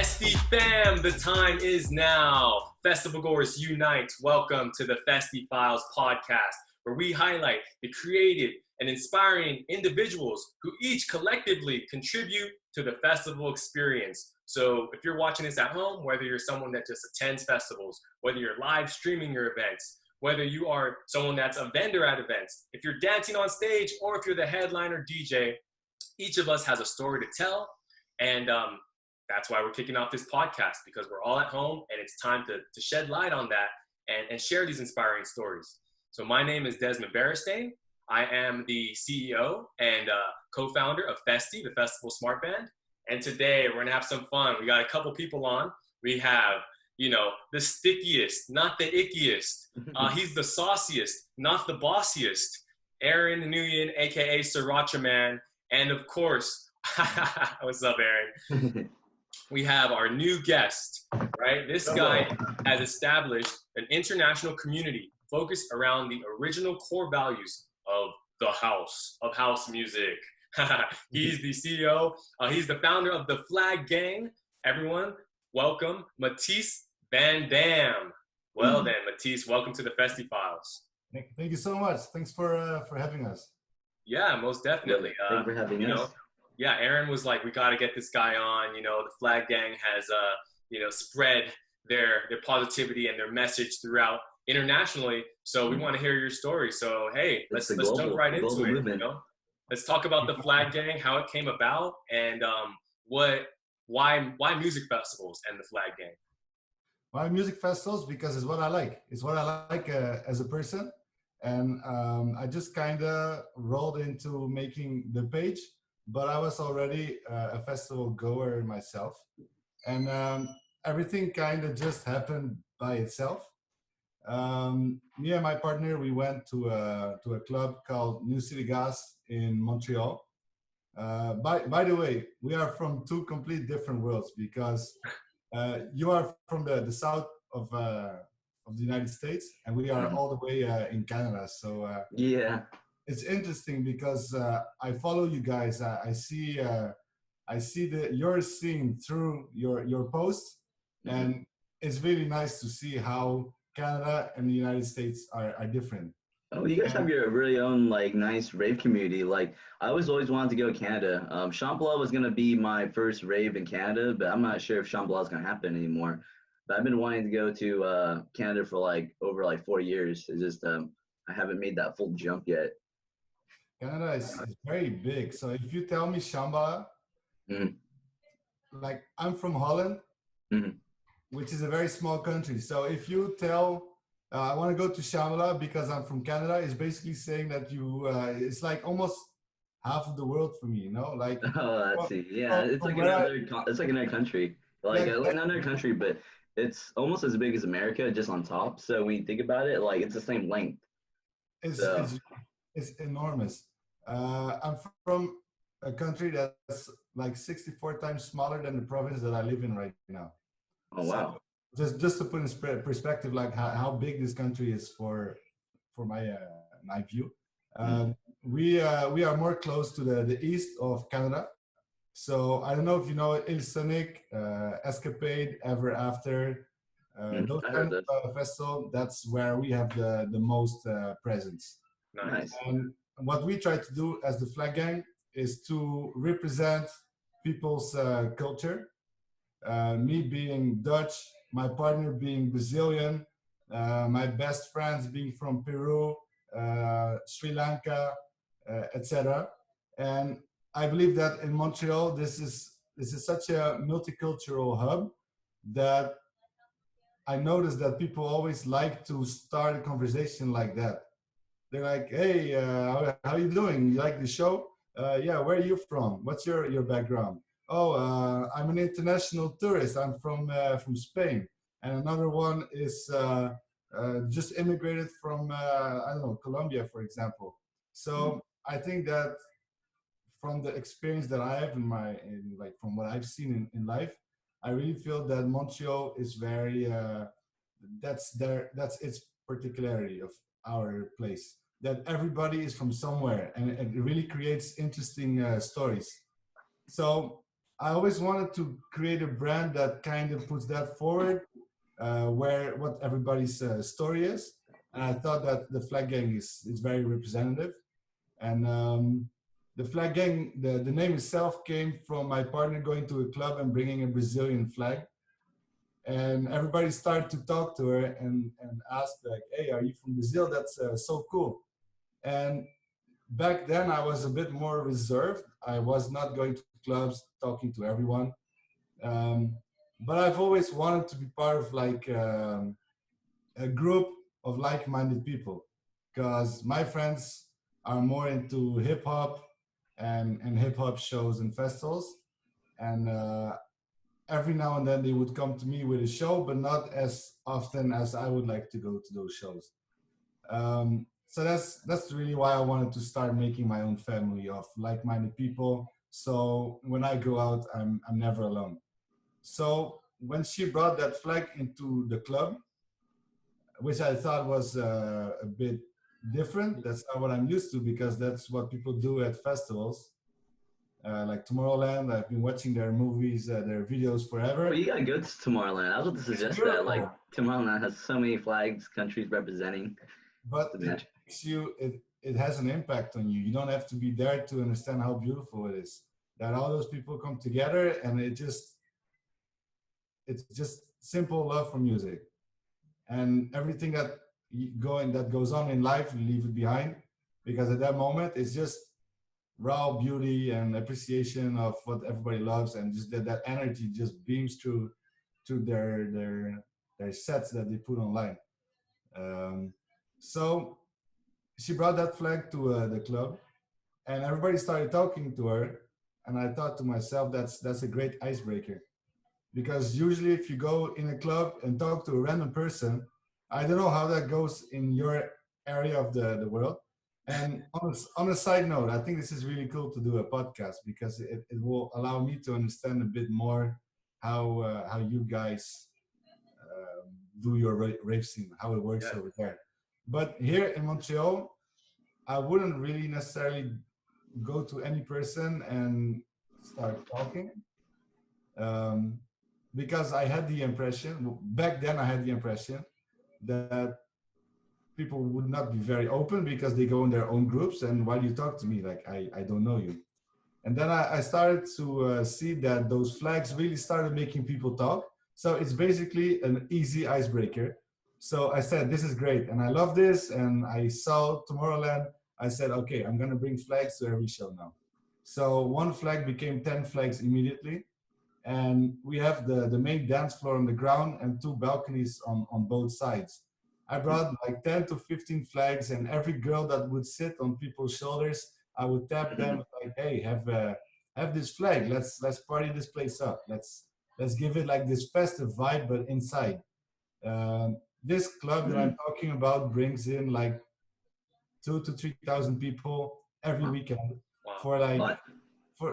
Festiie fam, the time is now. Festival goers unite. Welcome to the Festiie Files podcast, where we highlight the creative and inspiring individuals who each collectively contribute to the festival experience. So if you're watching this at home, whether you're someone that just attends festivals, whether you're live streaming your events, whether you are someone that's a vendor at events, if you're dancing on stage, or if you're the headliner DJ, each of us has a story to tell. And that's why we're kicking off this podcast, because we're all at home and it's time to shed light on that and share these inspiring stories. So my name is Dutchman Mathijs. I am the CEO and co-founder of Festiie, the Festival Smart Band. And today we're gonna have some fun. We got a couple people on. We have, the stickiest, not the ickiest. He's the sauciest, not the bossiest. Aaron Nguyen, AKA Sriracha Man. And of course, what's up, Aaron? We have our new guest, right? This guy has established an international community focused around the original core values of the house, of house music. He's the CEO. He's the founder of the Flag Gang. Everyone, welcome Mathijs van Dam. Well then, Mathijs, welcome to the Festiie Files. Thank you so much. Thanks for having us. Yeah, most definitely. Thanks for having us. Yeah, Aaron was like, we got to get this guy on. The Flag Gang has, spread their positivity and their message throughout internationally. So we want to hear your story. So, hey, let's jump right into it. Movement. Let's talk about the Flag Gang, how it came about, and why music festivals and the Flag Gang. Why music festivals? Because it's what I like. It's what I like as a person. And I just kind of rolled into making the page. But I was already a festival goer myself, and everything kind of just happened by itself. Me and my partner, we went to a club called New City Gas in Montreal. By the way, we are from two complete different worlds, because you are from the south of the United States, and we are all the way in Canada. So yeah. It's interesting because I follow you guys. I see you're seeing through your posts, and it's really nice to see how Canada and the United States are different. Oh, you guys have your really own nice rave community. I always wanted to go to Canada. Shambhala was gonna be my first rave in Canada, but I'm not sure if Shambhala is gonna happen anymore. But I've been wanting to go to Canada for over 4 years. It's just I haven't made that full jump yet. Canada is very big. So if you tell me Shambhala, I'm from Holland, which is a very small country. So if you tell, I want to go to Shambhala because I'm from Canada, it's basically saying that it's like almost half of the world for me, Oh, I see. Yeah, it's like another country. Another country, but it's almost as big as America, just on top. So when you think about it, it's the same length. It's enormous. I'm from a country that's 64 times smaller than the province that I live in right now. Oh, wow. So just to put in perspective, how big this country is for my view. We are more close to the east of Canada. So I don't know if you know Ilsonic, Escapade, Ever After, those kind of festivals. That's where we have the most presence. Nice. And what we try to do as the Flag Gang is to represent people's culture. Me being Dutch, my partner being Brazilian, my best friends being from Peru, Sri Lanka, etc. And I believe that in Montreal, this is such a multicultural hub that I noticed that people always like to start a conversation like that. They're like, hey, how are you doing? You like the show? Yeah, where are you from? What's your background? Oh, I'm an international tourist. I'm from Spain. And another one is just immigrated from, Colombia, for example. So I think that from the experience that I have from what I've seen in life, I really feel that Montreal is very, that's its particularity of our place. That everybody is from somewhere, and it really creates interesting stories. So I always wanted to create a brand that kind of puts that forward, where what everybody's story is. And I thought that the Flag Gang is very representative. And the Flag Gang, the name itself came from my partner going to a club and bringing a Brazilian flag. And everybody started to talk to her and ask like, hey, are you from Brazil? That's so cool. And back then I was a bit more reserved. I was not going to clubs, talking to everyone. But I've always wanted to be part of like a group of like-minded people, because my friends are more into hip hop and hip hop shows and festivals. And every now and then they would come to me with a show, but not as often as I would like to go to those shows. So that's really why I wanted to start making my own family of like-minded people. So when I go out, I'm never alone. So when she brought that flag into the club, which I thought was a bit different, that's not what I'm used to, because that's what people do at festivals. Like Tomorrowland, I've been watching their movies, their videos forever. Oh, you gotta go to Tomorrowland. I was about to suggest that. Like Tomorrowland has so many flags, countries representing. But it makes you, it has an impact on you. You don't have to be there to understand how beautiful it is. That all those people come together, and it's just simple love for music, and everything that goes on in life, you leave it behind, because at that moment it's just raw beauty and appreciation of what everybody loves, and just that energy just beams through to their sets that they put online. So she brought that flag to the club, and everybody started talking to her. And I thought to myself, that's a great icebreaker, because usually if you go in a club and talk to a random person, I don't know how that goes in your area of the world. And on a side note, I think this is really cool to do a podcast, because it will allow me to understand a bit more how you guys do your rave scene, how it works over there. But here in Montreal, I wouldn't really necessarily go to any person and start talking, um, because I had the impression, back then I had the impression that people would not be very open, because they go in their own groups, and why do you talk to me like I don't know you? And then I started to see that those flags really started making people talk. So it's basically an easy icebreaker. So I said, this is great, and I love this, and I saw Tomorrowland. I said, okay, I'm gonna bring flags to every show now. So one flag became 10 flags immediately. And we have the main dance floor on the ground and two balconies on both sides. I brought like 10 to 15 flags, and every girl that would sit on people's shoulders, I would tap them like, hey, have this flag. Let's party this place up. Let's give it like this festive vibe, but inside. This club that I'm talking about brings in like 2,000 to 3,000 people every weekend for like,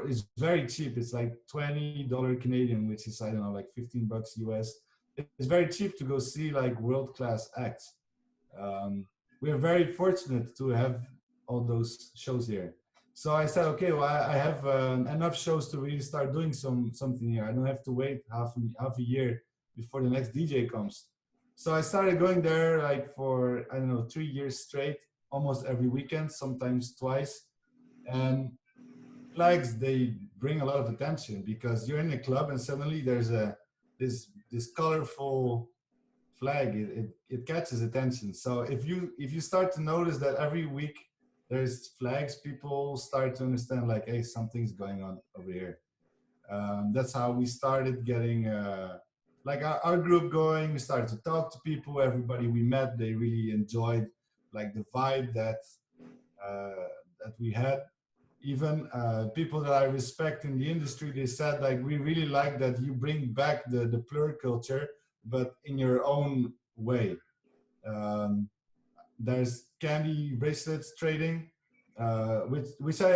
it's very cheap. It's like $20 Canadian, which is, I don't know, like $15 US. It's very cheap to go see like world-class acts. We are very fortunate to have all those shows here. So I said, okay, well, I have enough shows to really start doing something here. I don't have to wait half a year before the next DJ comes. So I started going there like for, I don't know, 3 years straight, almost every weekend, sometimes twice. And flags, they bring a lot of attention, because you're in a club and suddenly there's this colorful flag. It catches attention. So if you start to notice that every week there's flags, people start to understand like, hey, something's going on over here. That's how we started getting like our group going. We started to talk to people. Everybody we met, they really enjoyed like the vibe that we had. Even people that I respect in the industry, they said like, we really like that you bring back the plur culture, but in your own way. There's candy bracelets trading, which I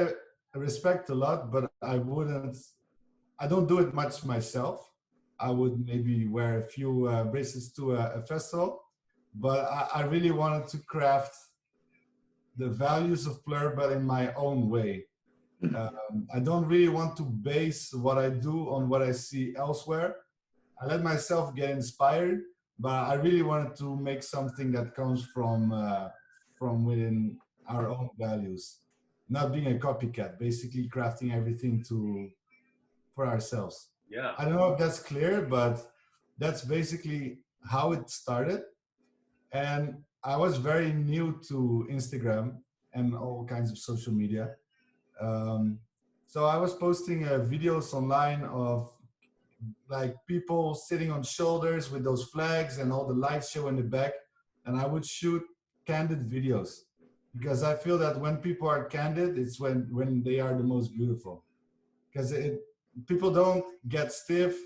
respect a lot, but I don't do it much myself. I would maybe wear a few bracelets to a festival, but I really wanted to craft the values of plur, but in my own way. I don't really want to base what I do on what I see elsewhere. I let myself get inspired, but I really wanted to make something that comes from within our own values, not being a copycat. Basically, crafting everything to for ourselves. Yeah. I don't know if that's clear, but that's basically how it started. And I was very new to Instagram and all kinds of social media. Um, so I was posting videos online of like people sitting on shoulders with those flags and all the light show in the back. And I would shoot candid videos because I feel that when people are candid, it's when they are the most beautiful. Because people don't get stiff,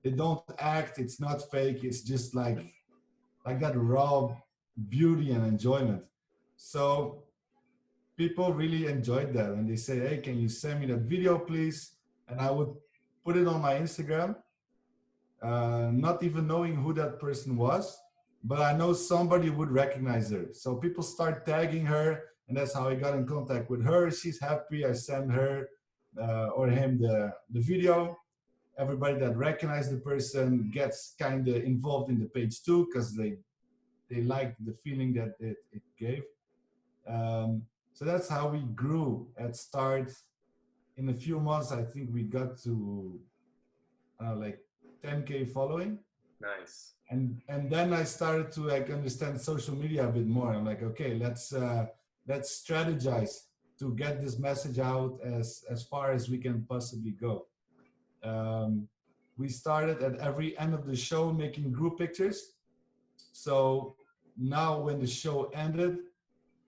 they don't act, it's not fake, it's just like that raw beauty and enjoyment. So people really enjoyed that and they say, hey, can you send me that video please? And I would put it on my Instagram, not even knowing who that person was, but I know somebody would recognize her. So people start tagging her, and that's how I got in contact with her. She's happy. I send her or him the video. Everybody that recognized the person gets kind of involved in the page too, because they liked the feeling that it gave. So that's how we grew at start. In a few months, I think we got to like 10K following. Nice. And then I started to like understand social media a bit more. I'm like, okay, let's strategize to get this message out as far as we can possibly go. We started at every end of the show making group pictures. So now when the show ended,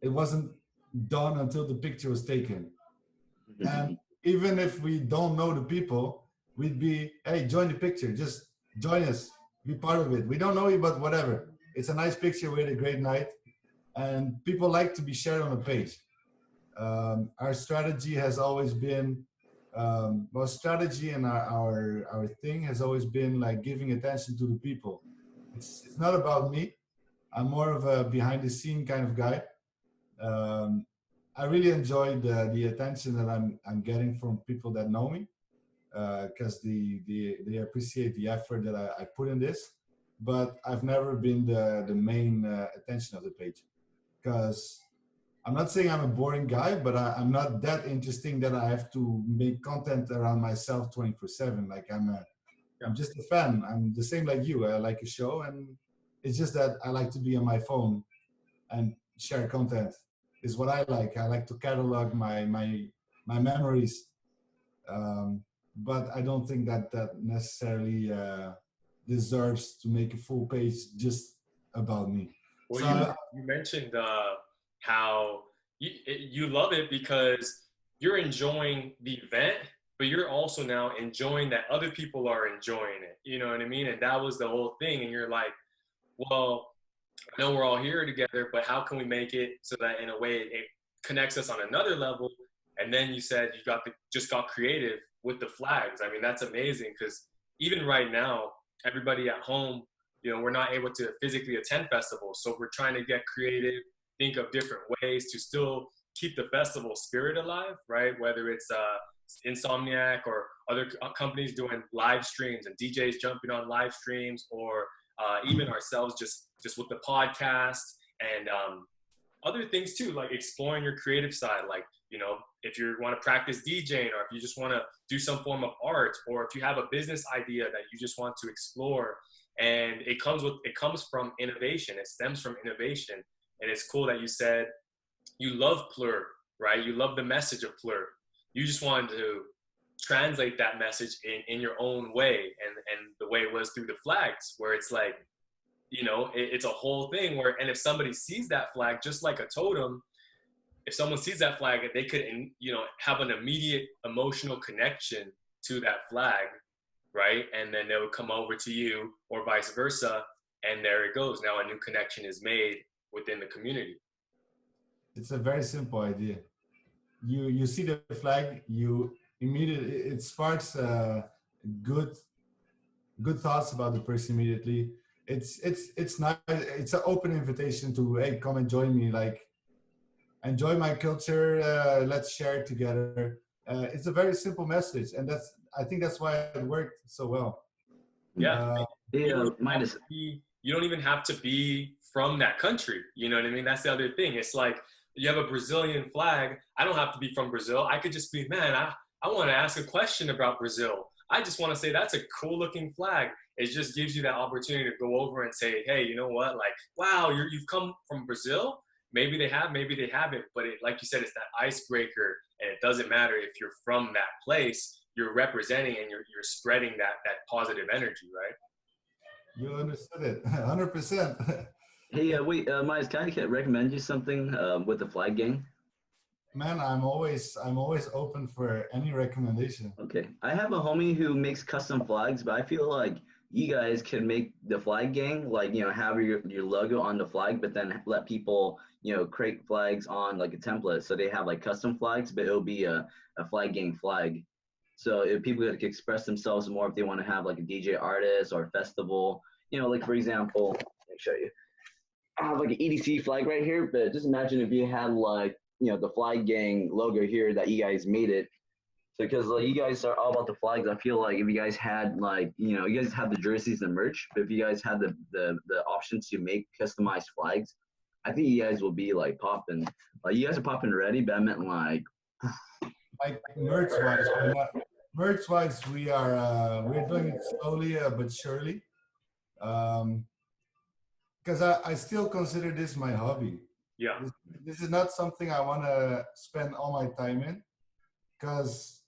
it wasn't done until the picture was taken. And even if we don't know the people, we'd be, hey, join the picture, just join us, be part of it. We don't know you, but whatever. It's a nice picture, we had a great night. And people like to be shared on a page. Our strategy has always been, well, strategy and our thing has always been like giving attention to the people. It's not about me. I'm more of a behind the scene kind of guy. Um, I really enjoy the attention that I'm getting from people that know me, because they appreciate the effort that I put in this. But I've never been the main attention of the page, because I'm not saying I'm a boring guy, but I'm not that interesting that I have to make content around myself 24/7. Like I'm just a fan. I'm the same like you. I like a show, and it's just that I like to be on my phone and share content is what I like. I like to catalog my memories, but I don't think that necessarily deserves to make a full page just about me. Well, So you mentioned how you love it because you're enjoying the event, but you're also now enjoying that other people are enjoying it. You know what I mean? And that was the whole thing. And you're like, well, I know we're all here together, but how can we make it so that in a way it connects us on another level? And then you said you just got creative with the flags. I mean, that's amazing because even right now, everybody at home, we're not able to physically attend festivals. So we're trying to get creative, think of different ways to still keep the festival spirit alive, right? Whether it's Insomniac or other companies doing live streams and DJs jumping on live streams, or even ourselves just with the podcast and other things too, like exploring your creative side. Like, if you want to practice DJing, or if you just want to do some form of art, or if you have a business idea that you just want to explore, and it comes from innovation. It stems from innovation. And it's cool that you said you love Plur, right? You love the message of Plur. You just wanted to translate that message in your own way. And the way it was through the flags, where it's like, it's a whole thing where, and if somebody sees that flag, just like a totem, if someone sees that flag, they could, have an immediate emotional connection to that flag, right? And then they would come over to you, or vice versa. And there it goes. Now a new connection is made within the community. it's a very simple idea. You see the flag, you immediately, it sparks good thoughts about the person immediately. It's nice. It's an open invitation to, hey, come and join me. Like, enjoy my culture. Let's share it together. It's a very simple message, and I think that's why it worked so well. Yeah. Uh, You Yeah, don't mine have is to you don't even have to be from that country. You know what I mean? That's the other thing. It's like you have a Brazilian flag. I don't have to be from Brazil. I could just be, man, I want to ask a question about Brazil. I just want to say that's a cool looking flag. It just gives you that opportunity to go over and say, hey, you know what? Like, wow, you've come from Brazil. Maybe they have, maybe they haven't. But like you said, it's that icebreaker, and it doesn't matter if you're from that place. You're representing and you're spreading that positive energy, right? you understood it, 100%. Hey, wait, Miles, can I recommend you something with the flag gang? Man, I'm always open for any recommendation. Okay, I have a homie who makes custom flags, but I feel like you guys can make the flag gang, like, have your logo on the flag, but then let people, create flags on like a template. So they have like custom flags, but it'll be a flag gang flag. So if people could express themselves more, if they want to have like a DJ artist or a festival, like for example, let me show you. I have like an EDC flag right here, but just imagine if you had like, the flag gang logo here that you guys made it. So because like you guys are all about the flags, I feel like if you guys had like, you guys have the jerseys and merch, but if you guys had the options to make customized flags, I think you guys will be like popping. Like you guys are popping already, but I meant like Like merch wise, we're doing it slowly but surely. Because I still consider this my hobby. Yeah. This is not something I want to spend all my time in, because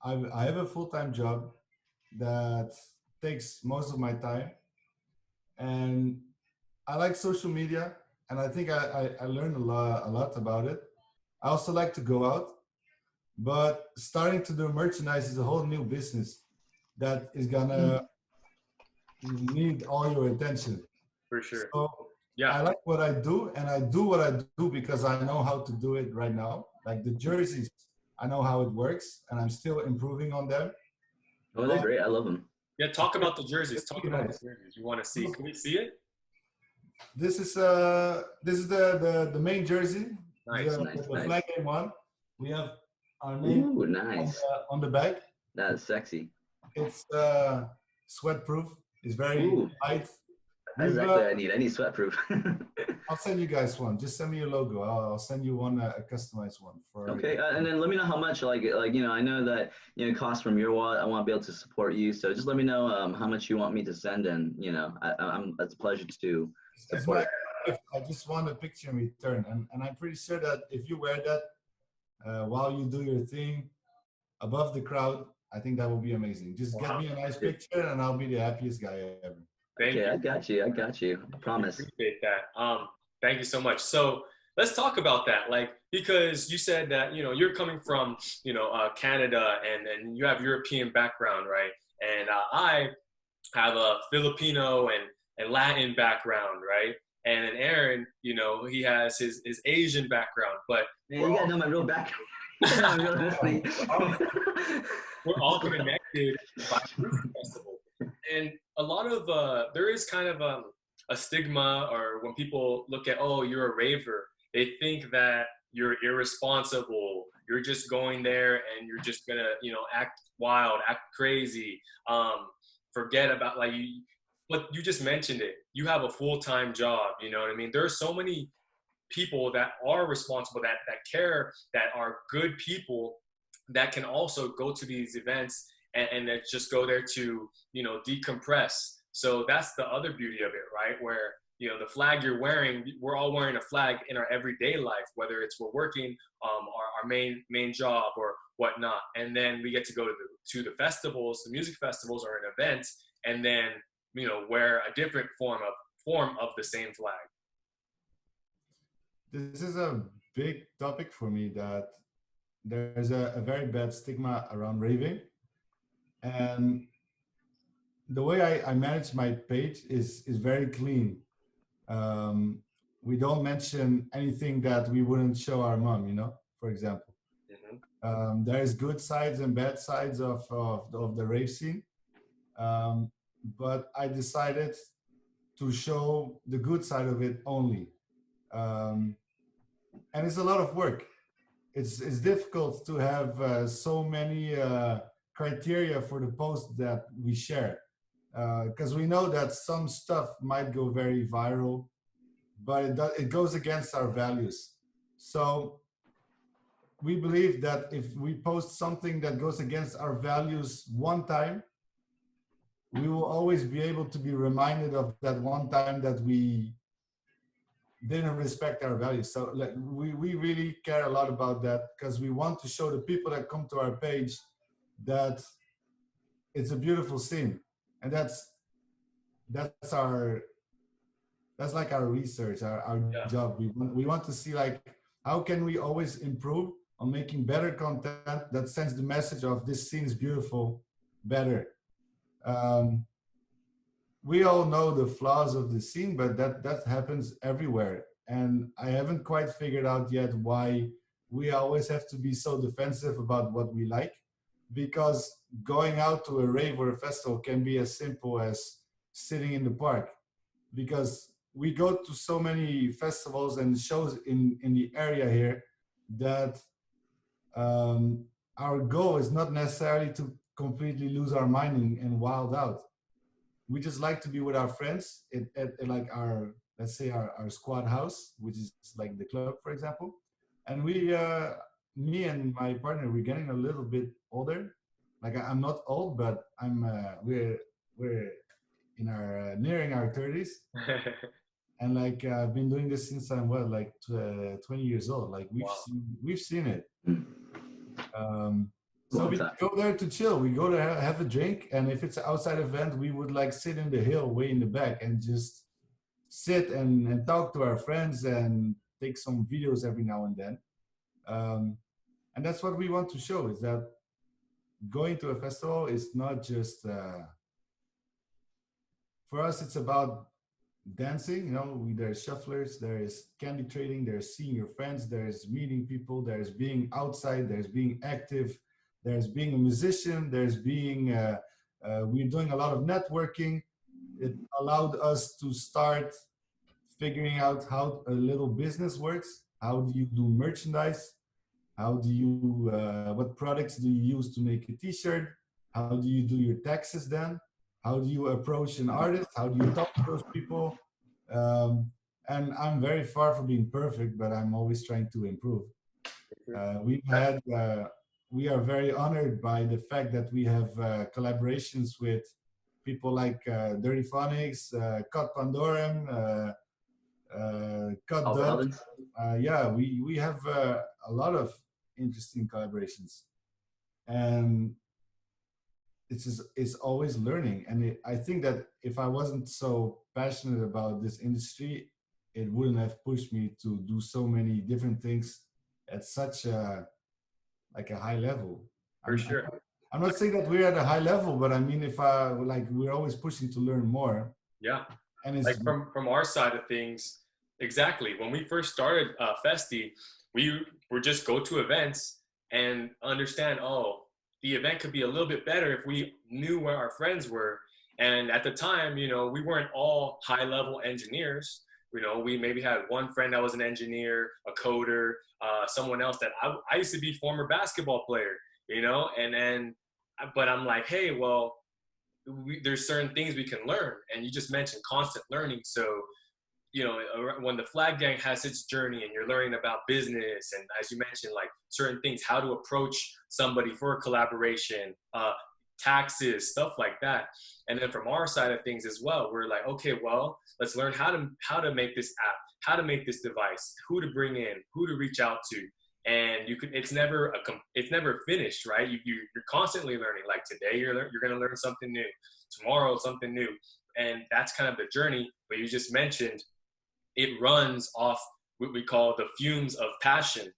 I have a full-time job that takes most of my time, and I like social media, and I think I learned a lot about it. I also like to go out, but starting to do merchandise is a whole new business that is gonna need all your attention. For sure. So Yeah. I like what I do, and I do what I do because I know how to do it right now. Like the jerseys, I know how it works, and I'm still improving on them. oh, they're But great. I love them. Yeah. Talk about the jerseys. it's Talk pretty about the nice. jerseys. You want to see? Can we see it? This is the main jersey, Nice. Nice, the nice. flag game one. We have our name Ooh, nice. on the back. That's sexy. It's sweat proof. It's very Ooh, light. that's We've exactly what I need. I need sweat proof. I'll send you guys one. Just send me your logo. I'll send you one, a customized one for. Okay, and then let me know how much, like I know that it costs from your wallet. I want to be able to support you, so just let me know how much you want me to send, and I'm it's a pleasure to It's support. my gift. I just want a picture in return, and I'm pretty sure that if you wear that while you do your thing above the crowd, I think that will be amazing. Just get me a nice picture, and I'll be the happiest guy ever. Thank Okay, you. I got you. I got you. I promise. Appreciate that. Thank you so much. So let's talk about that. Like, because you said that, you're coming from, Canada, and you have European background, right? And I have a Filipino and Latin background, right? And then Aaron, he has his Asian background, but Man, we're you gotta all, know my real background. You gotta know my real history. we're all connected by music festival. And a lot of there is kind of a stigma, or when people look at, oh, you're a raver, they think that you're irresponsible, you're just going there and you're just gonna act wild, act crazy, forget about, like, you, but you just mentioned it, you have a full-time job, you know what I mean? There are so many people that are responsible, that care, that are good people, that can also go to these events and that just go there to decompress. So that's the other beauty of it, right? Where the flag you're wearing, we're all wearing a flag in our everyday life, whether it's we're working our main job or whatnot, and then we get to go to the festivals, the music festivals or an event, and then wear a different form of the same flag. This is a big topic for me, that there's a very bad stigma around raving. And the way I manage my page is very clean. We don't mention anything that we wouldn't show our mom, for example. There is good sides and bad sides of the rave scene. But I decided to show the good side of it only. and it's a lot of work. It's difficult to have so many criteria for the post that we share, because we know that some stuff might go very viral, but it goes against our values. So we believe that if we post something that goes against our values one time, we will always be able to be reminded of that one time that we didn't respect our values. So like, we really care a lot about that, because we want to show the people that come to our page that it's a beautiful scene. And that's our, that's like our research, our Yeah. job. We want to see like, how can we always improve on making better content that sends the message of this scene is beautiful better. Um, we all know the flaws of the scene, but that happens everywhere. And I haven't quite figured out yet why we always have to be so defensive about what we like, because going out to a rave or a festival can be as simple as sitting in the park, because we go to so many festivals and shows in the area here that our goal is not necessarily to completely lose our mind and wild out. We just like to be with our friends at like our, let's say our squad house, which is like the club, for example. And me and my partner, we're getting a little bit older. Like I'm not old, but we're in our nearing our 30s. And like I've been doing this since I'm what, like 20 years old. Like we've seen it. So we go there to chill. We go to have a drink, and if it's an outside event, we would like sit in the hill way in the back and just sit and talk to our friends and take some videos every now and then. And that's what we want to show, is that going to a festival is not just for us. It's about dancing. You know, there's shufflers, there's candy trading, there's seeing your friends, there's meeting people, there's being outside, there's being active, there's being a musician, there's being we're doing a lot of networking. It allowed us to start figuring out how a little business works. How do you do merchandise? How do you what products do you use to make a t-shirt? How do you do your taxes then? How do you approach an artist? How do you talk to those people? And I'm very far from being perfect, but I'm always trying to improve. We are very honored by the fact that we have collaborations with people like Dirty Phonics, Cut Pandorum, Cut Dub. Yeah, we have a lot of interesting collaborations, and it's always learning. And I think that if I wasn't so passionate about this industry, it wouldn't have pushed me to do so many different things at such a high level. For sure. I'm not saying that we're at a high level, but I mean, if I like, we're always pushing to learn more. Yeah. And it's like from our side of things, exactly. When we first started Festiie, we would just go to events and understand, oh, the event could be a little bit better if we knew where our friends were. And at the time, you know, we weren't all high level engineers. You know, we maybe had one friend that was an engineer, a coder, someone else that I used to be former basketball player, you know, but I'm like, hey, well, there's certain things we can learn. And you just mentioned constant learning. So, you know, when the Flag Gang has its journey and you're learning about business and, as you mentioned, like certain things, how to approach somebody for a collaboration, taxes, stuff like that. And then from our side of things as well, we're like, okay, well, let's learn how to make this app, how to make this device, who to bring in, who to reach out to. And it's never finished, right? You're constantly learning. Like today, you're going to learn something new. Tomorrow, something new. And that's kind of the journey. But you just mentioned it runs off what we call the fumes of passion.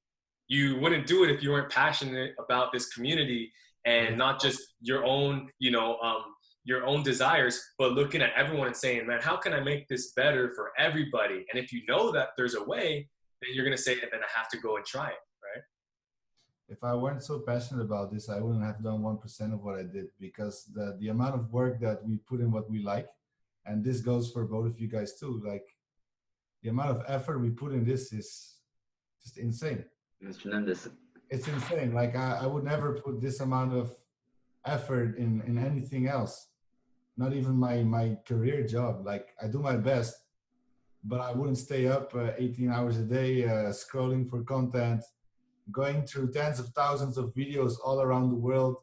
You wouldn't do it if you weren't passionate about this community and not just your own, you know, your own desires, but looking at everyone and saying, man, how can I make this better for everybody? And if you know that there's a way, then you're going to say, then I have to go and try it, right? If I weren't so passionate about this, I wouldn't have done 1% of what I did, because the amount of work that we put in what we like, and this goes for both of you guys too, like the amount of effort we put in this is just insane. It's tremendous. It's insane. Like I would never put this amount of effort in anything else. Not even my career job. Like I do my best, but I wouldn't stay up 18 hours a day scrolling for content, going through tens of thousands of videos all around the world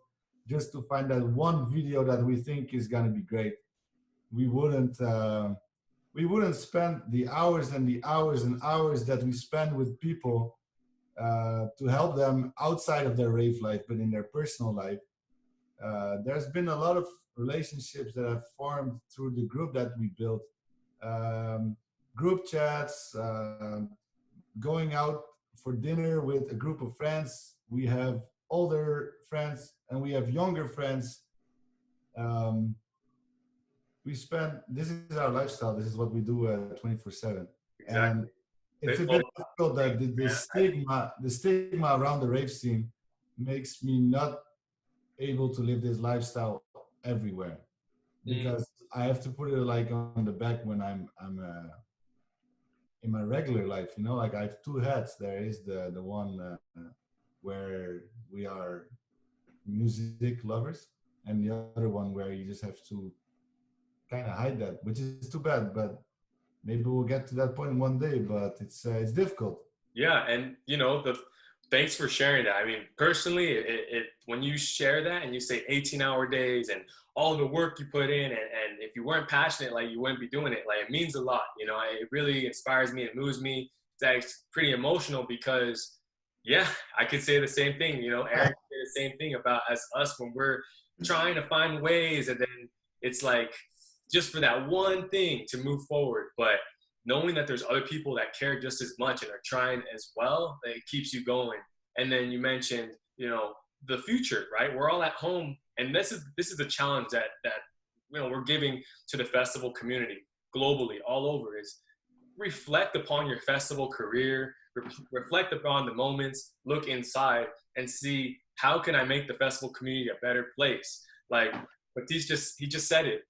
just to find that one video that we think is gonna be great. We wouldn't. We wouldn't spend the hours and the hours and hours that we spend with people to help them outside of their rave life, but in their personal life. There's been a lot of relationships that have formed through the group that we built. Um, Group chats, going out for dinner with a group of friends. We have older friends and we have younger friends. Um, we spend, this is our lifestyle. This is what we do 24/7. Exactly. And it's a bit difficult that the stigma around the rave scene makes me not able to live this lifestyle everywhere, because I have to put it like on the back when I'm in my regular life, you know, like I have two hats. There is the one where we are music lovers, and the other one where you just have to kind of hide that, which is too bad. But maybe we'll get to that point one day. But it's difficult. Yeah, and you know, thanks for sharing that. I mean, personally, it when you share that and you say 18-hour days and all the work you put in, and if you weren't passionate, like you wouldn't be doing it. Like it means a lot. You know, it really inspires me. It moves me. It's actually pretty emotional because, yeah, I could say the same thing. You know, Eric say the same thing about us when we're trying to find ways, and then it's like just for that one thing to move forward, but knowing that there's other people that care just as much and are trying as well, it keeps you going. And then you mentioned, you know, the future, right? We're all at home, and this is the challenge that you know we're giving to the festival community globally, all over, is reflect upon your festival career, reflect upon the moments, look inside, and see how can I make the festival community a better place. Like, but he just said it.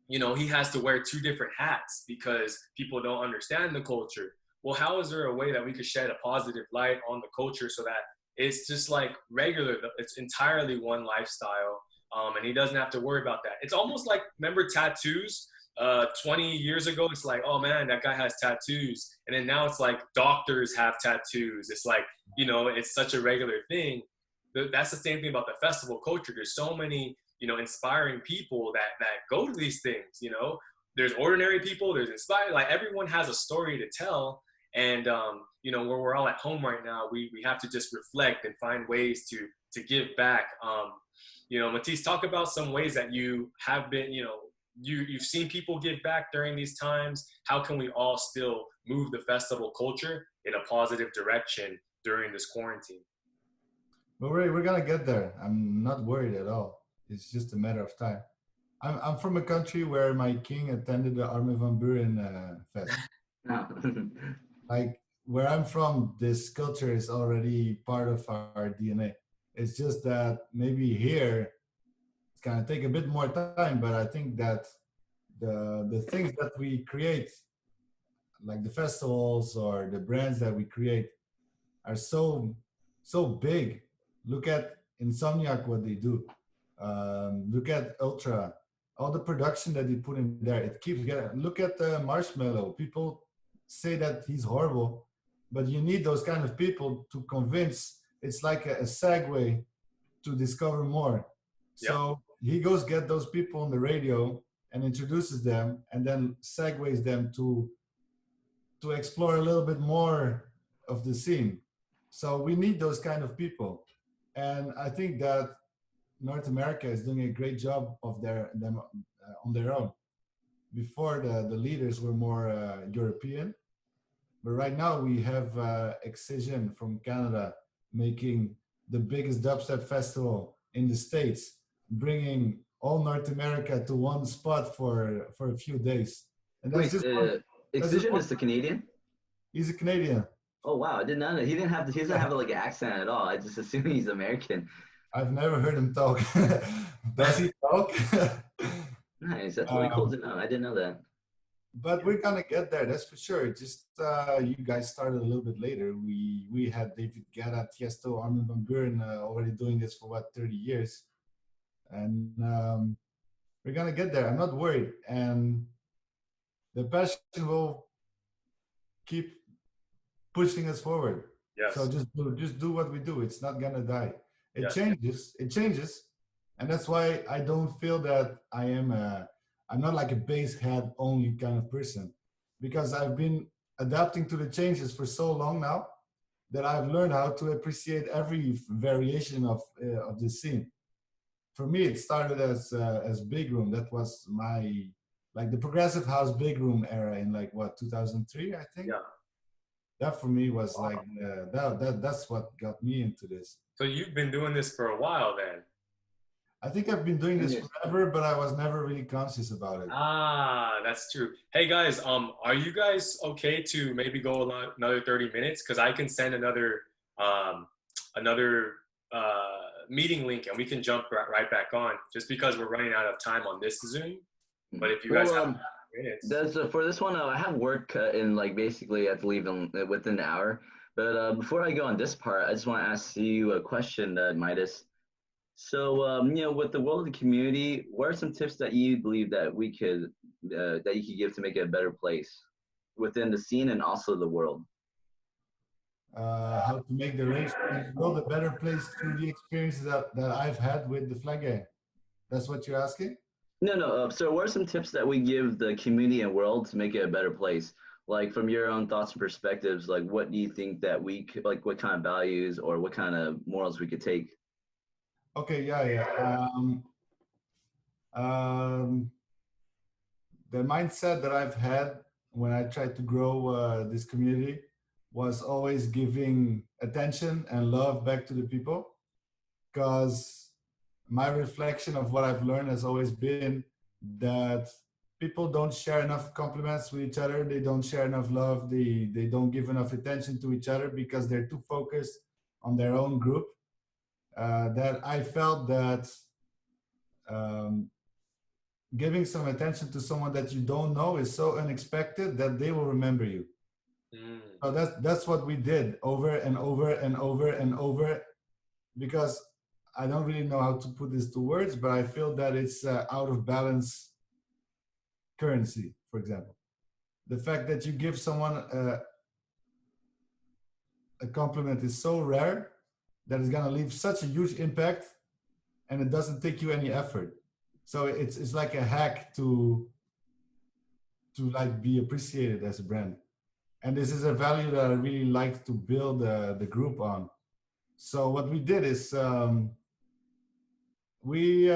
You know, he has to wear two different hats because people don't understand the culture. Well, how is there a way that we could shed a positive light on the culture so that it's just like regular, it's entirely one lifestyle, and he doesn't have to worry about that. It's almost like, remember tattoos? 20 years ago, it's like, oh man, that guy has tattoos. And then now it's like doctors have tattoos. It's like, you know, it's such a regular thing. That's the same thing about the festival culture. There's so many, you know, inspiring people that go to these things. You know, there's ordinary people, there's inspired, like everyone has a story to tell. And you know, where we're all at home right now, we have to just reflect and find ways to give back. You know, Mathijs, talk about some ways that you have been, you know, you've seen people give back during these times. How can we all still move the festival culture in a positive direction during this quarantine? But we're gonna get there. I'm not worried at all. It's just a matter of time. I'm from a country where my king attended the Armin van Buuren fest. No. Like where I'm from, this culture is already part of our DNA. It's just that maybe here it's gonna take a bit more time, but I think that the things that we create, like the festivals or the brands that we create, are so big. Look at Insomniac, what they do. Look at Ultra, all the production that they put in there. It keeps getting. Look at Marshmallow. People say that he's horrible, but you need those kind of people to convince. It's like a segue to discover more. So he goes get those people on the radio and introduces them, and then segues them to explore a little bit more of the scene. So we need those kind of people, and I think that North America is doing a great job of them on their own. Before the leaders were more European, but right now we have Excision from Canada making the biggest dubstep festival in the States, bringing all North America to one spot for a few days. And that's Excision is the Canadian? He's a Canadian. Oh wow, I did not know. He doesn't have like an accent at all. I just assume he's American. I've never heard him talk. Does he talk? Nice, that's really cool to know. I didn't know that. But we're gonna get there, that's for sure. Just you guys started a little bit later. We had David Guetta, Tiesto, Armin van Buuren already doing this for what 30 years, and we're gonna get there. I'm not worried, and the passion will keep pushing us forward. Yes. So just do what we do. It's not gonna die. It Yes. changes. It changes, and that's why I don't feel that I'm not like a bass head only kind of person, because I've been adapting to the changes for so long now that I've learned how to appreciate every variation of the scene. For me, it started as big room. That was my like the progressive house big room era in like what 2003, I think. Yeah. That for me was like that's what got me into this. So you've been doing this for a while then. I think I've been doing this forever, but I was never really conscious about it. Ah, that's true. Hey guys, are you guys okay to maybe go another 30 minutes? Because I can send another meeting link and we can jump right back on. Just because we're running out of time on this Zoom. But if you guys have minutes, for this one, I have work in like basically I have to leave within an hour. But before I go on this part, I just want to ask you a question, Midas. So, with the world of the community, what are some tips that you believe that we could, that you could give to make it a better place within the scene and also the world? How to make the world a better place through the experiences that I've had with the flag gang. That's what you're asking? No. So, what are some tips that we give the community and world to make it a better place? Like from your own thoughts and perspectives, like what do you think that we could, like what kind of values or what kind of morals we could take? Okay, yeah. The mindset that I've had when I tried to grow this community was always giving attention and love back to the people, because my reflection of what I've learned has always been that people don't share enough compliments with each other. They don't share enough love. They don't give enough attention to each other because they're too focused on their own group. That I felt that giving some attention to someone that you don't know is so unexpected that they will remember you. So that's what we did over and over and over and over, because I don't really know how to put this to words, but I feel that it's out of balance currency, for example. The fact that you give someone a compliment is so rare that it's gonna leave such a huge impact, and it doesn't take you any effort. So it's like a hack to like be appreciated as a brand. And this is a value that I really like to build the group on. So what we did is we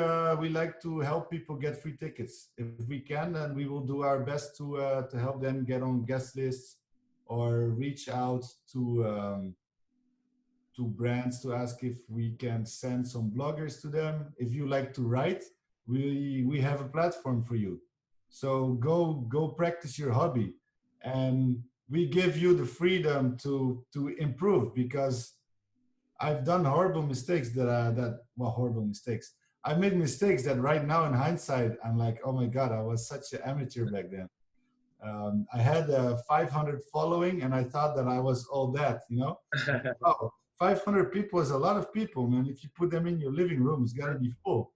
like to help people get free tickets if we can, and we will do our best to help them get on guest lists or reach out to brands to ask if we can send some bloggers to them. If you like to write, we have a platform for you. So go practice your hobby, and we give you the freedom to improve, because I've done horrible mistakes horrible mistakes. I made mistakes that right now in hindsight, I'm like, oh my God, I was such an amateur back then. I had 500 following and I thought that I was all that, Oh, 500 people is a lot of people, man. If you put them in your living room, it's gotta be full.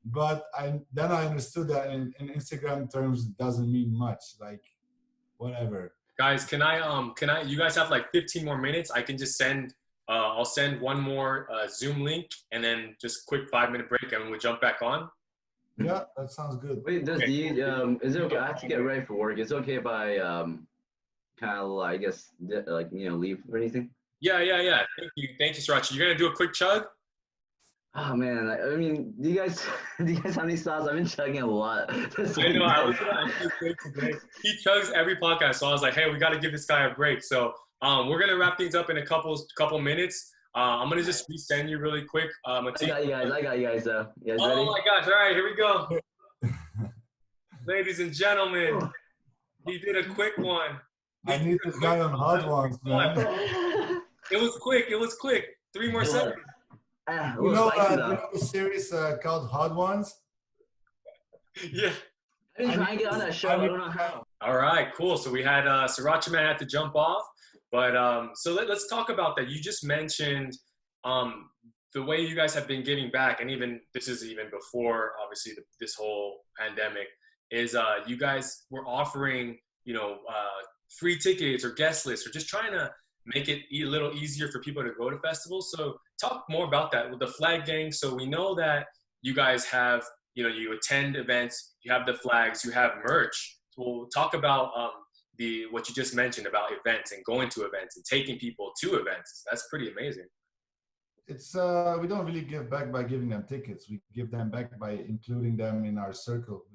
But then I understood that in Instagram terms, it doesn't mean much, like whatever. Guys, can I, you guys have like 15 more minutes? I can just send, I'll send one more Zoom link and then just quick 5-minute break and we'll jump back on. Yeah, that sounds good. Wait, is it okay? I have to get ready for work. Is it okay if I kind of, I guess, like, leave or anything? Yeah. Thank you, Sriracha. You're gonna do a quick chug? Oh man, I mean, do you guys have any thoughts? I've been chugging a lot. I know. I was gonna ask you today. He chugs every podcast, so I was like, hey, we got to give this guy a break. So we're gonna wrap things up in a couple minutes. I'm gonna just resend you really quick. I got you guys. You guys ready? Oh my gosh! All right, here we go. Ladies and gentlemen, he did a quick one. I need this guy on Hot Ones, man. It was quick. 3 more seconds. You know the series called Hot Ones? Yeah. I didn't try and get on that show. I don't know how. All right, cool. So we had Sriracha Man had to jump off, but so let's talk about that. You just mentioned um, the way you guys have been giving back, and even this is even before obviously this whole pandemic. Is you guys were offering free tickets or guest lists, or just trying to make it a little easier for people to go to festivals. So talk more about that with the flag gang. So we know that you guys have you attend events, you have the flags, you have merch. We'll talk about the what you just mentioned about events and going to events and taking people to events. That's pretty amazing. It's we don't really give back by giving them tickets. We give them back by including them in our circle.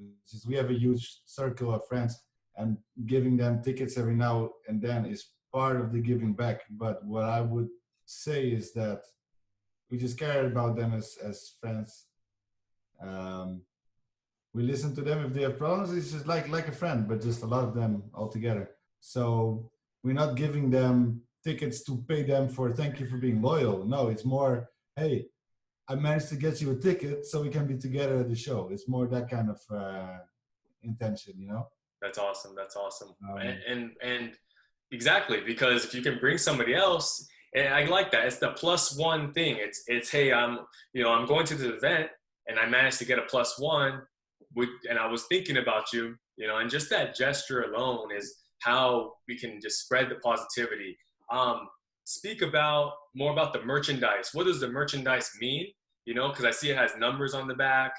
We have a huge circle of friends, and giving them tickets every now and then is part of the giving back. But what I would say is that we just care about them as friends. Um, we listen to them if they have problems. It's just like a friend, but just a lot of them all together. So we're not giving them tickets to pay them for thank you for being loyal. No, it's more, hey, I managed to get you a ticket so we can be together at the show. It's more that kind of intention, you know. That's awesome. That's awesome. Um, And exactly, because if you can bring somebody else, and I like that. It's the plus one thing. It's hey, I'm going to the event and I managed to get a plus one and I was thinking about you, and just that gesture alone is how we can just spread the positivity. Speak about more about the merchandise. What does the merchandise mean? Because I see it has numbers on the back.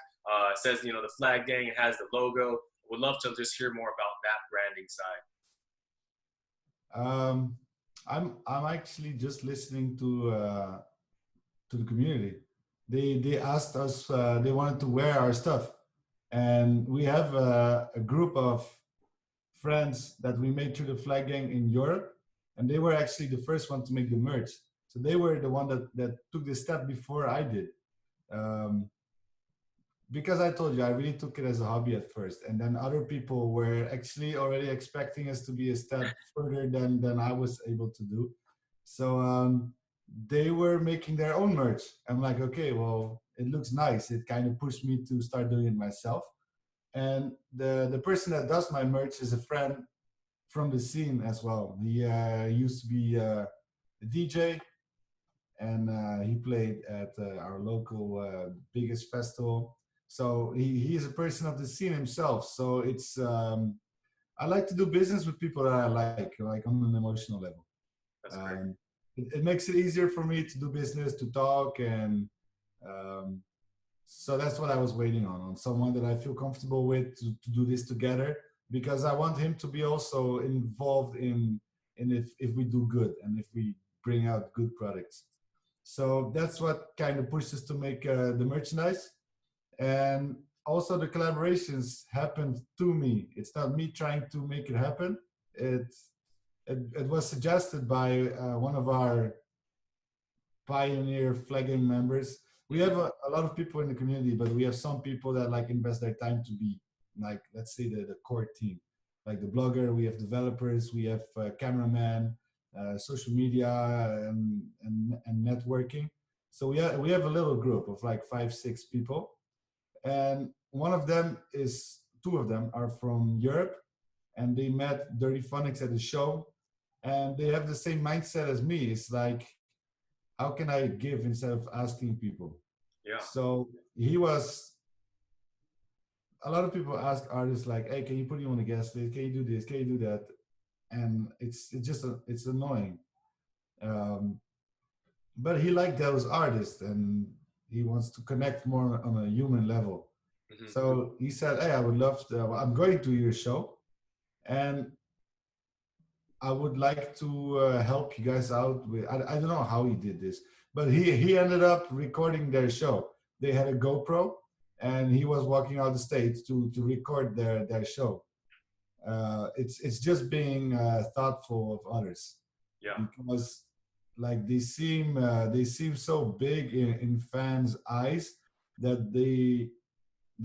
It says, the flag gang. It has the logo. Would love to just hear more about that branding side. I'm actually just listening to the community. They asked us. They wanted to wear our stuff, and we have a group of friends that we made through the flag gang in Europe, and they were actually the first one to make the merch. So they were the one that took the step before I did. Um, because I told you, I really took it as a hobby at first, and then other people were actually already expecting us to be a step further than I was able to do. So they were making their own merch. I'm like, okay, well, it looks nice. It kind of pushed me to start doing it myself. And the person that does my merch is a friend from the scene as well. He used to be a DJ, and he played at our local biggest festival. So he is a person of the scene himself. So it's I like to do business with people that I like on an emotional level. That's great. It makes it easier for me to do business, to talk, and so that's what I was waiting on someone that I feel comfortable with to do this together, because I want him to be also involved in if we do good and if we bring out good products. So that's what kind of pushes to make the merchandise. And also the collaborations happened to me. It's not me trying to make it happen. It was suggested by one of our pioneer flagging members. We have a lot of people in the community, but we have some people that like invest their time to be like, let's say the core team, like the blogger. We have developers, we have cameraman, social media, and networking. So we have a little group of like 5-6 people, and two of them are from Europe, and they met Dirty Phonics at the show, and they have the same mindset as me. It's like, how can I give instead of asking people? Yeah. So a lot of people ask artists like, hey, can you put you on a guest list? Can you do this? Can you do that? And it's annoying. But he liked those artists, and he wants to connect more on a human level. Mm-hmm. So he said, hey, I would love to, I'm going to your show, and I would like to help you guys out with, I don't know how he did this, but he ended up recording their show. They had a GoPro, and he was walking out the stage to record their show. It's just being thoughtful of others. Yeah. Because like they seem so big in fans' eyes that they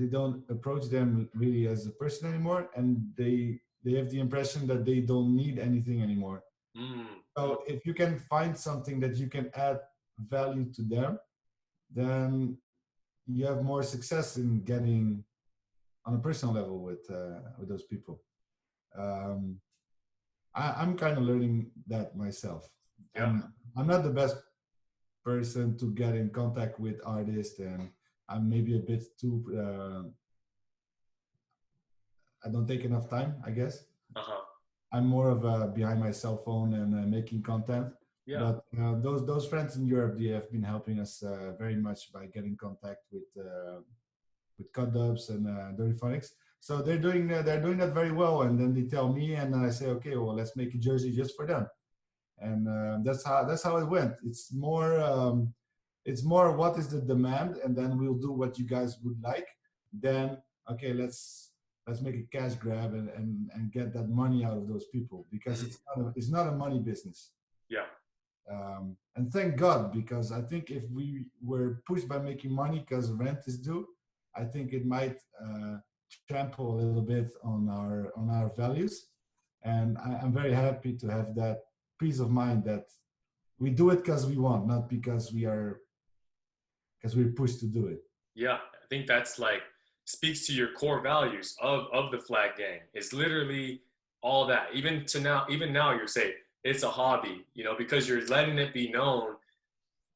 don't approach them really as a person anymore, and they have the impression that they don't need anything anymore. So if you can find something that you can add value to them, then you have more success in getting on a personal level with those people. Um, I'm kind of learning that myself. Yeah. I'm not the best person to get in contact with artists, and I'm maybe a bit too. I don't take enough time, I guess. Uh-huh. I'm more of a behind my cell phone and making content. Yeah. But those friends in Europe, they have been helping us very much by getting contact with Cut Dubs and Dirty Phonics. So they're doing that very well. And then they tell me, and I say, okay, well, let's make a jersey just for them. And that's how it went. It's more what is the demand, and then we'll do what you guys would like. Then okay, let's make a cash grab and get that money out of those people, because it's not a money business. Yeah. And thank God, because I think if we were pushed by making money because rent is due, I think it might trample a little bit on our values. And I'm very happy to have that peace of mind that we do it because we want, not because we're pushed to do it. Yeah, I think that's like speaks to your core values of the Flag Gang. It's literally all that. Even now you're saying it's a hobby, because you're letting it be known.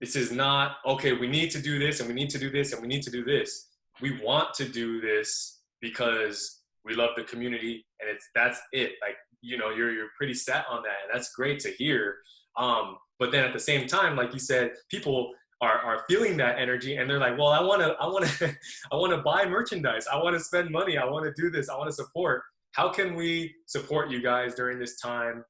This is not, okay, we need to do this and we need to do this and we need to do this. We want to do this because we love the community, and that's it. Like, you're pretty set on that, and that's great to hear. But then at the same time, like you said, people are feeling that energy, and they're like, well, I want to buy merchandise. I want to spend money. I want to do this. I want to support. How can we support you guys during this time?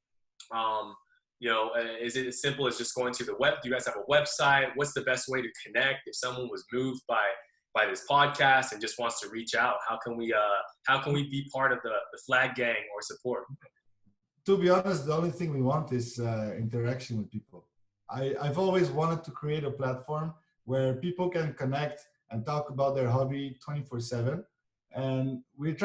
Is it as simple as just going to the web? Do you guys have a website? What's the best way to connect? If someone was moved by this podcast and just wants to reach out, how can we be part of the Flag Gang or support? To be honest, the only thing we want is interaction with people. I've always wanted to create a platform where people can connect and talk about their hobby 24/7. And we're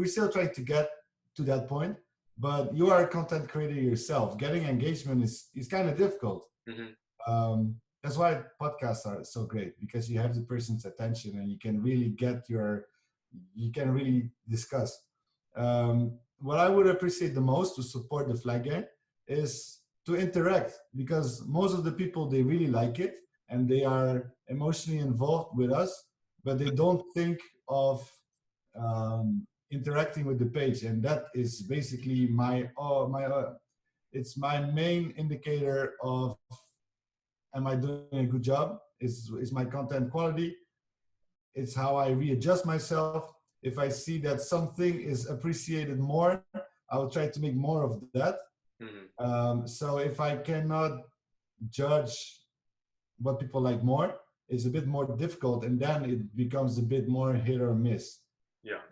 still trying to get to that point, but you are a content creator yourself. Getting engagement is kind of difficult. Mm-hmm. That's why podcasts are so great, because you have the person's attention and you can really you can really discuss. What I would appreciate the most to support the Flag Gang is to interact, because most of the people, they really like it and they are emotionally involved with us, but they don't think of interacting with the page. And that is basically it's my main indicator of, am I doing a good job? Is my content quality? It's how I readjust myself. If I see that something is appreciated more, I will try to make more of that. Mm-hmm. So if I cannot judge what people like more, it's a bit more difficult, and then it becomes a bit more hit or miss. Yeah.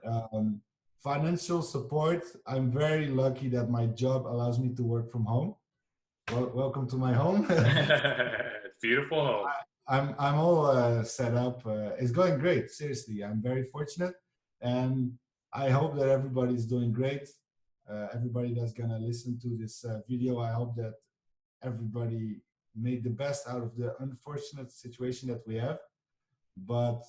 Financial support, I'm very lucky that my job allows me to work from home. Well, welcome to my home. Beautiful home. I'm all set up. It's going great. Seriously, I'm very fortunate, and I hope that everybody's doing great. Everybody that's gonna listen to this video, I hope that everybody made the best out of the unfortunate situation that we have. But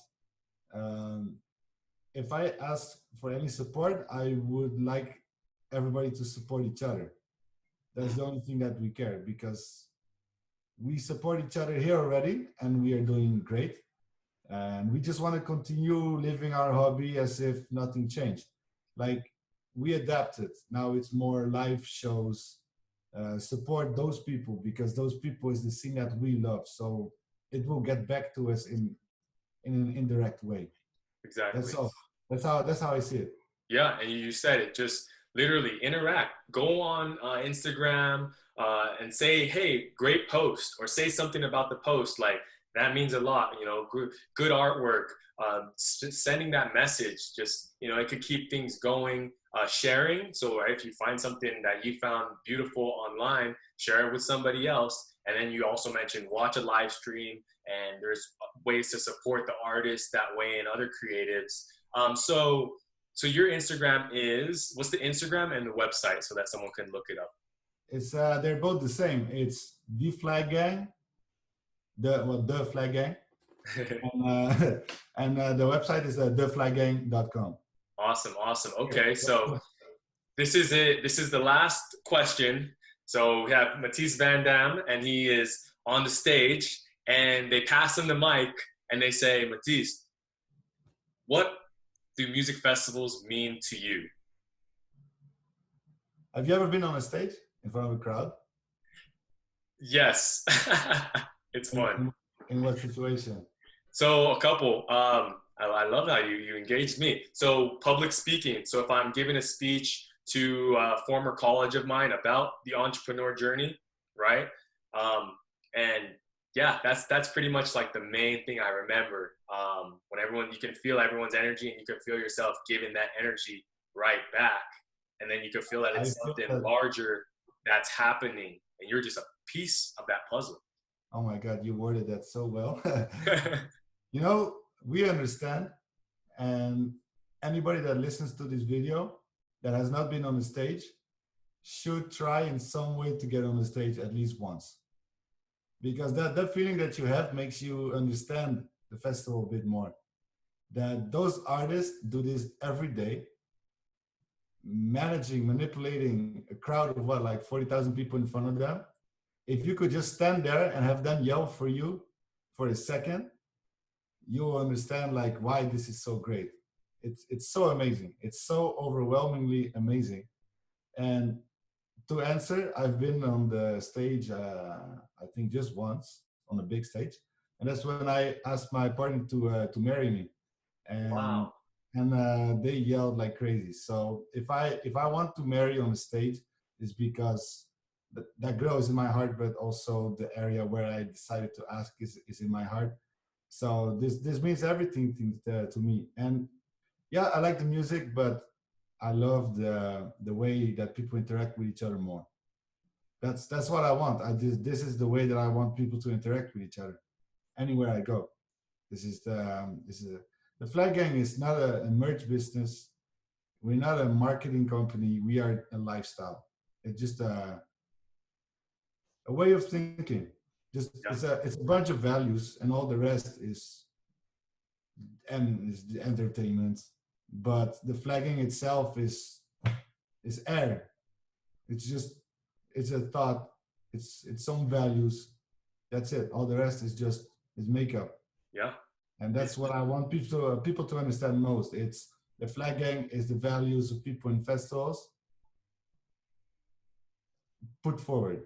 if I ask for any support, I would like everybody to support each other. That's the only thing that we care, because we support each other here already and we are doing great. And we just want to continue living our hobby as if nothing changed. Like, we adapted. Now it's more live shows. Support those people, because those people is the scene that we love. So it will get back to us in an indirect way. Exactly. That's all. That's how I see it. Yeah, and you said it. Just literally interact. Go on Instagram and say, "Hey, great post," or say something about the post. Like, that means a lot. Good artwork. Sending that message. Just it could keep things going. Sharing. So if you find something that you found beautiful online, share it with somebody else. And then you also mentioned watch a live stream. And there's ways to support the artists that way and other creatives. So your Instagram is, what's the Instagram and the website so that someone can look it up? It's they're both the same. It's the Flag Gang, the Flag Gang, and the website is theflaggang.com. Awesome. Okay, so this is it. This is the last question. So we have Mathijs van Dam, and he is on the stage, and they pass him the mic, and they say, Mathijs, what do music festivals mean to you? Have you ever been on a stage in front of a crowd? Yes, it's fun. In what situation? So a couple. I love how you engaged me. So public speaking. So if I'm giving a speech to a former college of mine about the entrepreneur journey, right? And yeah, that's pretty much like the main thing I remember. When you can feel everyone's energy, and you can feel yourself giving that energy right back, and then you can feel that it's something larger that's happening, and you're just a piece of that puzzle. Oh my God, you worded that so well. You know, we understand, and anybody that listens to this video that has not been on the stage should try in some way to get on the stage at least once. Because that feeling that you have makes you understand the festival a bit more. That those artists do this every day, manipulating a crowd of what, like 40,000 people in front of them. If you could just stand there and have them yell for you for a second, you will understand like why this is so great. It's so amazing. It's so overwhelmingly amazing. And to answer, I've been on the stage, I think just once on a big stage, and that's when I asked my partner to marry me, and wow. And they yelled like crazy. So if I want to marry on the stage, it's because that girl is in my heart, but also the area where I decided to ask is in my heart. So this means everything to me. And yeah, I like the music, but I love the way that people interact with each other more. That's what I want. This is the way that I want people to interact with each other anywhere I go. The Flag Gang is not a merch business. We're not a marketing company. We are a lifestyle. It's just a way of thinking. It's a bunch of values, and all the rest is the entertainment. But the flagging itself is air. It's a thought. It's some values. That's it. All the rest is makeup. Yeah. And that's what I want people to understand most. It's the Flag Gang is the values of people in festivals put forward.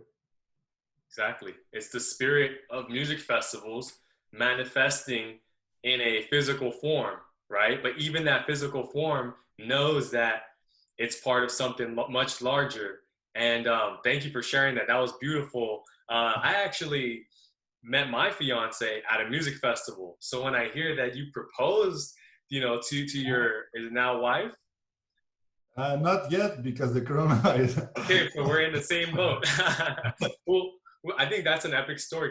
Exactly. It's the spirit of music festivals manifesting in a physical form, right? But even that physical form knows that it's part of something much larger. And thank you for sharing that. That was beautiful. I actually met my fiance at a music festival. So when I hear that you proposed, to your now wife. Not yet, because the coronavirus. Okay, so we're in the same boat. Well, I think that's an epic story.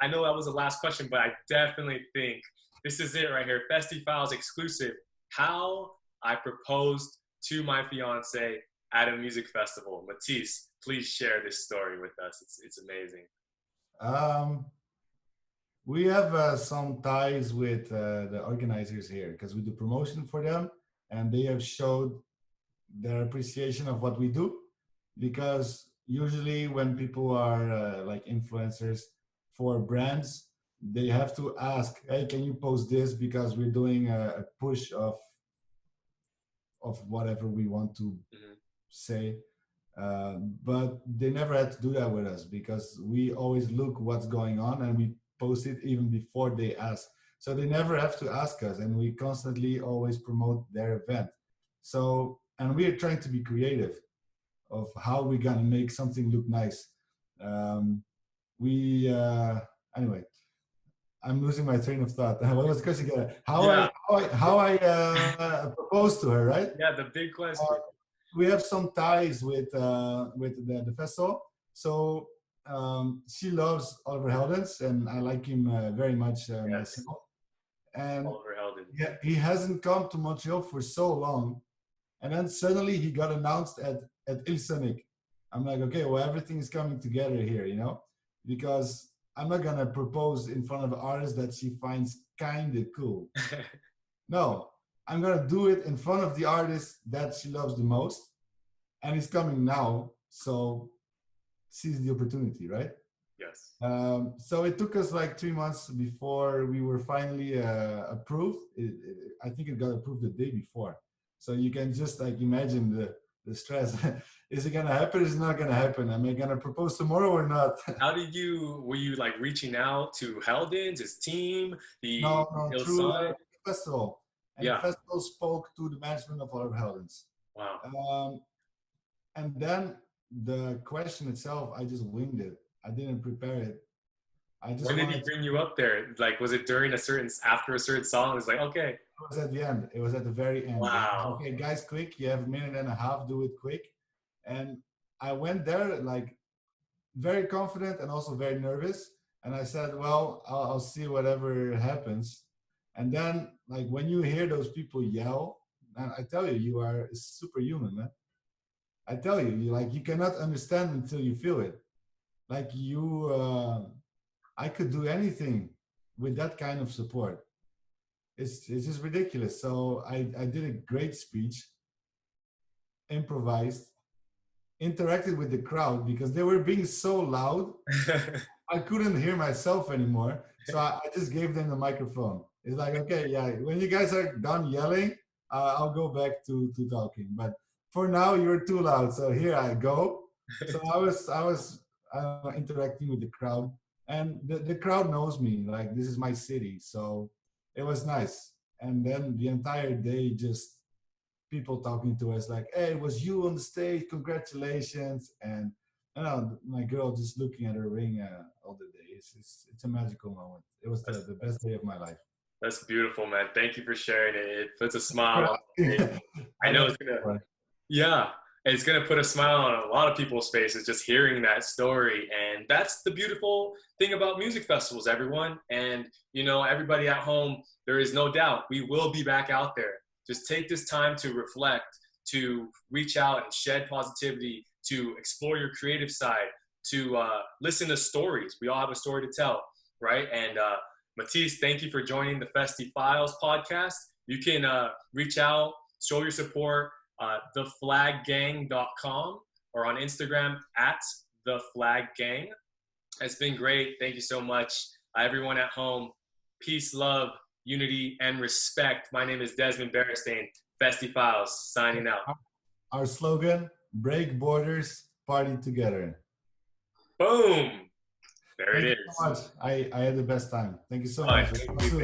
I know that was the last question, but I definitely think this is it right here. Festiie Files exclusive. How I proposed to my fiance at a music festival. Mathijs, please share this story with us. It's amazing. We have some ties with the organizers here because we do promotion for them, and they have showed their appreciation of what we do. Because usually when people are like influencers for brands, they have to ask, hey, can you post this, because we're doing a push of whatever we want to say. But they never had to do that with us, because we always look what's going on and we post it even before they ask. So they never have to ask us, and we constantly always promote their event. So, and we are trying to be creative of how we're gonna make something look nice. Anyway, I'm losing my train of thought. What was the question again? How I proposed to her, right? Yeah, the big question. We have some ties with the festival. So she loves Oliver Heldens, and I like him very much myself. And Oliver Heldens. Yeah, he hasn't come to Montreal for so long, and then suddenly he got announced at Ilsonic. I'm like, okay, well, everything is coming together here, because I'm not gonna propose in front of an artist that she finds kind of cool. No, I'm gonna do it in front of the artist that she loves the most, and it's coming now. So seize the opportunity, right? Yes. So it took us like 3 months before we were finally approved. I think it got approved the day before. So you can just like imagine the stress. Is it gonna happen? Is it not gonna happen? Am I gonna propose tomorrow or not? How were you like reaching out to Heldens, his team, the No, through Hillside? the festival. And the Yeah. festival spoke to the management of all of Heldens. Wow. And then the question itself, I just winged it. I didn't prepare it. I just When did he wanted to. bring you up there? Like, was it during after a certain song? It's like, okay. It was at the end. It was at the very end. Wow. Okay, guys, quick. You have a minute and a half. Do it quick. And I went there like very confident and also very nervous. And I said, well, I'll see whatever happens. And then, like, when you hear those people yell, and I tell you, you are superhuman, man. I tell you, you cannot understand until you feel it. Like I could do anything with that kind of support. It's just ridiculous. So I did a great speech, improvised, interacted with the crowd because they were being so loud. I couldn't hear myself anymore. So I just gave them the microphone. It's like, okay, yeah, when you guys are done yelling, I'll go back to talking. But for now, you're too loud. So here I go. So I was interacting with the crowd, and the crowd knows me. Like, this is my city. So it was nice. And then the entire day, just people talking to us like, hey, it was you on the stage. Congratulations. And I know my girl just looking at her ring all the day. It's a magical moment. It was the best day of my life. That's beautiful, man. Thank you for sharing it. It puts a smile on my face. I know it's gonna put a smile on a lot of people's faces just hearing that story. And that's the beautiful thing about music festivals, everyone. And everybody at home, there is no doubt we will be back out there. Just take this time to reflect, to reach out and shed positivity, to explore your creative side, to listen to stories. We all have a story to tell, right? And Mathijs, thank you for joining the Festiie Files podcast. You can reach out, show your support, theflaggang.com or on Instagram @theflaggang. It's been great. Thank you so much. Everyone at home, peace, love, unity, and respect. My name is Desmond Berestein, Festiie Files, signing out. Our slogan, break borders, party together. Boom. There it is. Thank you so much. I had the best time. Thank you so much. Thank you.